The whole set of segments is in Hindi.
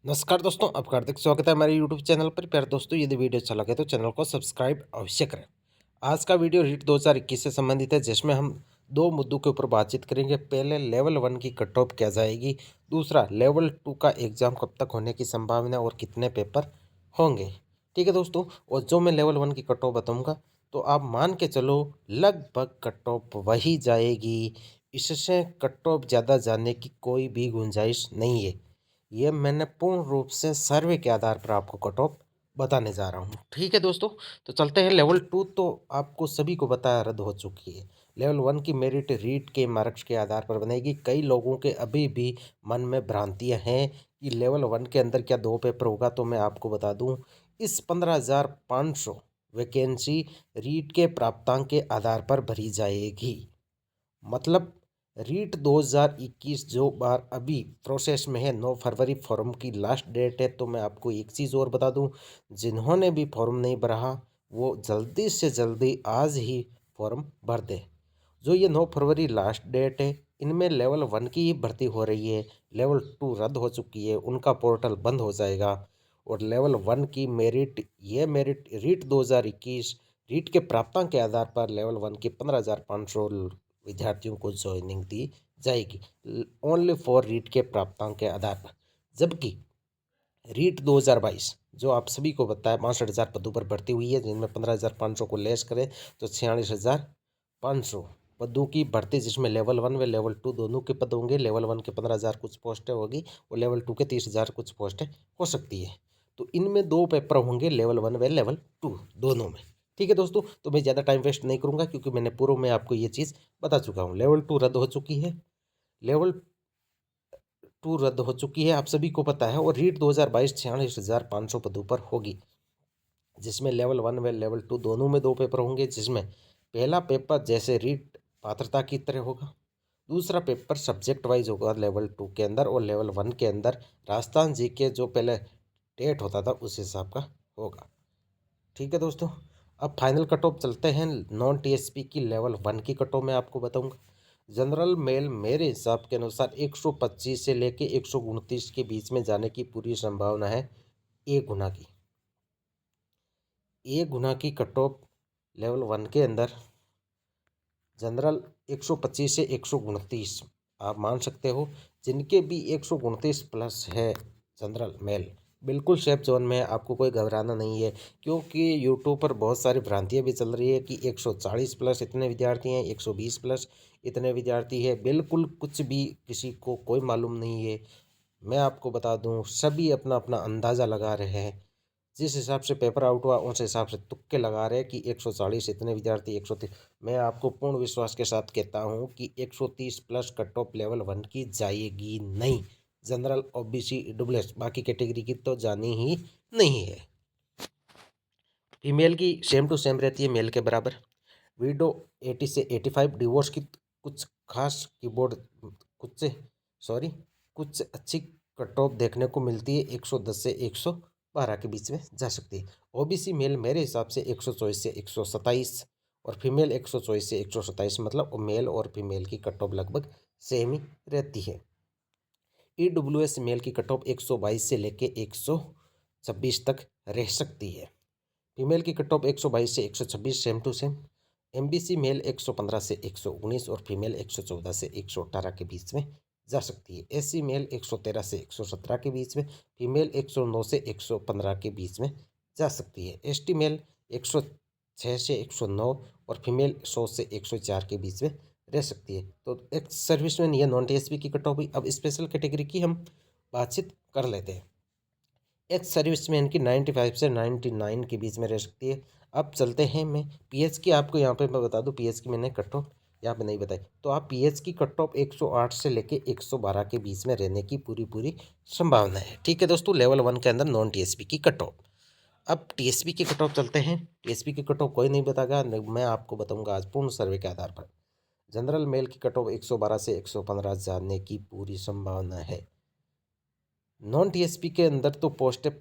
नमस्कार दोस्तों, आपका हार्दिक स्वागत है हमारे यूट्यूब चैनल पर। प्यारे दोस्तों, यदि वीडियो अच्छा लगे तो चैनल को सब्सक्राइब अवश्य करें। आज का वीडियो रीट 2021 से संबंधित है, जिसमें हम दो मुद्दों के ऊपर बातचीत करेंगे। पहले, लेवल 1 की कट ऑफ क्या जाएगी। दूसरा, लेवल 2 का एग्ज़ाम कब तक होने की संभावना है और कितने पेपर होंगे। ठीक है दोस्तों, और जो मैं लेवल 1 की कट ऑफ बताऊँगा तो आप मान के चलो लगभग कट ऑफ वही जाएगी। इससे कट ऑफ ज़्यादा जाने की कोई भी गुंजाइश नहीं है। ये मैंने पूर्ण रूप से सर्वे के आधार पर आपको कट ऑफ बताने जा रहा हूँ। ठीक है दोस्तों, तो चलते हैं। लेवल 2 तो आपको सभी को बताया रद्द हो चुकी है। लेवल 1 की मेरिट रीट के मार्क्स के आधार पर बनेगी। कई लोगों के अभी भी मन में भ्रांतियां हैं कि लेवल 1 के अंदर क्या दो पेपर होगा। तो मैं आपको बता दूं, इस 15,500 वैकेंसी रीट के प्राप्तांक के आधार पर भरी जाएगी। मतलब रीट 2021 जो बार अभी प्रोसेस में है, 9 फरवरी फॉर्म की लास्ट डेट है। तो मैं आपको एक चीज़ और बता दूं, जिन्होंने भी फॉर्म नहीं भरा वो जल्दी से जल्दी आज ही फॉर्म भर दे। जो ये 9 फरवरी लास्ट डेट है, इनमें लेवल 1 की ही भर्ती हो रही है। लेवल 2 रद्द हो चुकी है, उनका पोर्टल बंद हो जाएगा। और लेवल 1 की मेरिट, ये मेरिट रीट 2021 रीट के प्राप्तांक के आधार पर लेवल 1 के 15,500 विद्यार्थियों को ज्वाइनिंग दी जाएगी, ओनली फॉर रीट के प्राप्तांक के आधार पर। जबकि रीट 2022 जो आप सभी को पता है 62,000 पदों पर भर्ती हुई है, जिनमें 15,500 को लेस करें तो 46,500 पदों की भर्ती, जिसमें लेवल 1 व लेवल 2 दोनों के पद होंगे। लेवल 1 के 15,000 कुछ पोस्टें होगी और लेवल 2 के 30,000 कुछ पोस्टें हो सकती है। तो इनमें दो पेपर होंगे, लेवल 1 व लेवल 2 दोनों में। ठीक है दोस्तों, तो मैं ज़्यादा टाइम वेस्ट नहीं करूँगा क्योंकि मैंने पूर्व में आपको ये चीज़ बता चुका हूँ। लेवल 2 रद्द हो चुकी है, लेवल 2 रद्द हो चुकी है, आप सभी को पता है। और रीट 2022 46,500 पदों पर होगी, जिसमें लेवल 1 व लेवल 2 दोनों में दो पेपर होंगे। जिसमें पहला पेपर जैसे रीट पात्रता की तरह होगा, दूसरा पेपर सब्जेक्ट वाइज होगा लेवल 2 के अंदर, और लेवल 1 के अंदर राजस्थान जी के जो पहले डेट होता था उस हिसाब का होगा। ठीक है दोस्तों, अब फाइनल कट ऑफ चलते हैं। नॉन टीएसपी की लेवल 1 की कट ऑफ मैं आपको बताऊंगा। जनरल मेल मेरे हिसाब के अनुसार 125 से लेके 129 के बीच में जाने की पूरी संभावना है। ए गुना की, ए गुना की कट ऑफ लेवल 1 के अंदर जनरल 125 से 129 आप मान सकते हो। जिनके भी 129 प्लस है जनरल मेल, बिल्कुल सेफ जोन में है, आपको कोई घबराना नहीं है। क्योंकि यूट्यूब पर बहुत सारी भ्रांतियां भी चल रही है कि 140 प्लस इतने विद्यार्थी हैं, 120 प्लस इतने विद्यार्थी है। बिल्कुल कुछ भी किसी को कोई मालूम नहीं है। मैं आपको बता दूं, सभी अपना अपना अंदाज़ा लगा रहे हैं। जिस हिसाब से पेपर आउट हुआ उस हिसाब से तुक्के लगा रहे हैं कि 140 इतने विद्यार्थी, 130। मैं आपको पूर्ण विश्वास के साथ कहता हूं कि 130 प्लस कट ऑफ लेवल 1 की जाएगी नहीं। जनरल, ओबीसी, ईडब्ल्यूएस बाकी कैटेगरी की तो जानी ही नहीं है। फीमेल की सेम टू सेम रहती है मेल के बराबर। विडो 80 से 85। डिवोर्स की कुछ खास कीबोर्ड, कुछ सॉरी कुछ अच्छी कट ऑफ देखने को मिलती है। 110 से 112 के बीच में जा सकती है। ओबीसी मेल मेरे हिसाब से 124 से 127, और फीमेल 124 से 127। मतलब मेल और फीमेल की कट ऑफ लगभग सेम ही रहती है। ईडब्ल्यूएस मेल की कट ऑफ 122 से लेके 126 तक रह सकती है। फीमेल की कट ऑफ 122 से 126 same to same. MBC mail 115 से 119 और फीमेल 114 से 118 के बीच में जा सकती है। एससी मेल 113 से 117 के बीच में, फीमेल 109 से 115 के बीच में जा सकती है। एसटी मेल 106 से 109 और फीमेल 100 से 104 के बीच में रह सकती है। तो एक सर्विसमैन या नॉन टीएसपी की कट ऑफ हुई। अब स्पेशल कैटेगरी की हम बातचीत कर लेते हैं। एक्स सर्विसमैन की 95 से 99 के बीच में रह सकती है। अब चलते हैं, मैं पीएच की आपको यहाँ पे मैं बता दूँ, पीएच की मैंने कट ऑफ यहाँ पे नहीं बताई। तो आप पीएच की कट ऑफ 108 से लेके 112 के बीच में रहने की पूरी पूरी संभावना है। ठीक है दोस्तों, लेवल 1 के अंदर नॉन टीएसपी की कट ऑफ। अब टीएसपी की कट ऑफ चलते हैं। टीएसपी की कट ऑफ कोई नहीं बताएगा, मैं आपको बताऊंगा आज पूर्ण सर्वे के आधार पर। जनरल मेल की कट ऑफ 112 से 115 जानने की पूरी संभावना है। नॉन टीएसपी के अंदर तो पोस्ट है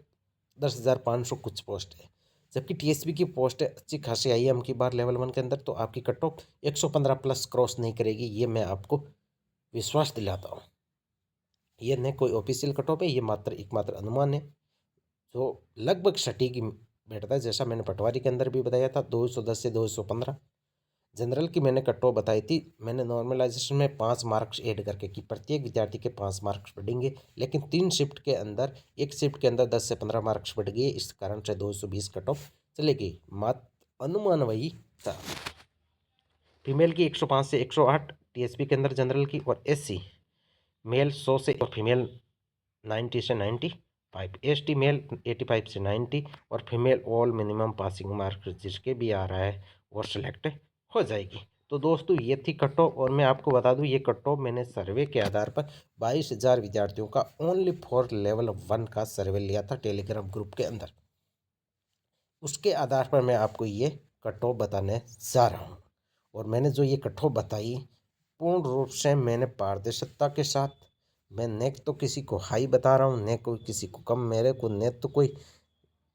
10,500 कुछ पोस्ट है। जबकि टीएसपी की पोस्ट है अच्छी खासी आई है हम की बार लेवल 1 के अंदर। तो आपकी कट ऑफ 115 प्लस क्रॉस नहीं करेगी, ये मैं आपको विश्वास दिलाता हूँ। ये न कोई ऑफिशियल कट ऑफ है, ये मात्र एकमात्र अनुमान है जो लगभग सटीक ही बैठता है। जैसा मैंने पटवारी के अंदर भी बताया था 210 से 215। जनरल की मैंने कट ऑफ बताई थी, मैंने नॉर्मलाइजेशन में 5 मार्क्स ऐड करके कि प्रत्येक विद्यार्थी के 5 मार्क्स बढ़ेंगे, लेकिन 3 शिफ्ट के अंदर, एक शिफ्ट के अंदर 10 से 15 मार्क्स बढ़ गए, इस कारण से 220 कट ऑफ चलेगी। मात्र अनुमान वही था। फीमेल की 105 से 108 टीएसपी के अंदर जनरल की, और एससी मेल 100 से और फीमेल 90 से 95, एसटी मेल 85 से 90 और female all minimum passing marks जिसके भी आ रहा है और सिलेक्ट हो जाएगी। तो दोस्तों ये थी कट ऑफ, और मैं आपको बता दूं ये कट ऑफ मैंने सर्वे के आधार पर 22,000 विद्यार्थियों का ओनली फॉर लेवल 1 का सर्वे लिया था टेलीग्राम ग्रुप के अंदर। उसके आधार पर मैं आपको ये कट ऑफ बताने जा रहा हूँ। और मैंने जो ये कट ऑफ बताई पूर्ण रूप से मैंने पारदर्शिता के साथ, मैं न तो किसी को हाई बता रहा हूँ न कोई किसी को कम, मेरे को न तो कोई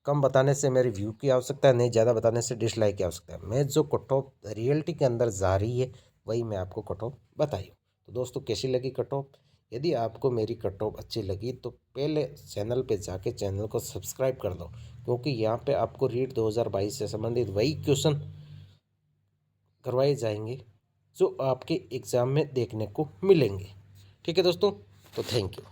कम बताने से मेरे व्यू की आवश्यकता है, नहीं ज़्यादा बताने से डिसलाइक की आवश्यकता है। मैं जो कट ऑफ रियलिटी के अंदर जा रही है वही मैं आपको कट ऑफ बताई हूँ। तो दोस्तों कैसी लगी कट ऑफ? यदि आपको मेरी कट ऑफ अच्छी लगी तो पहले चैनल पे जाके चैनल को सब्सक्राइब कर दो, क्योंकि यहाँ पे आपको रीट 2022 से संबंधित वही क्वेश्चन करवाए जाएंगे जो आपके एग्ज़ाम में देखने को मिलेंगे। ठीक है दोस्तों, तो थैंक यू।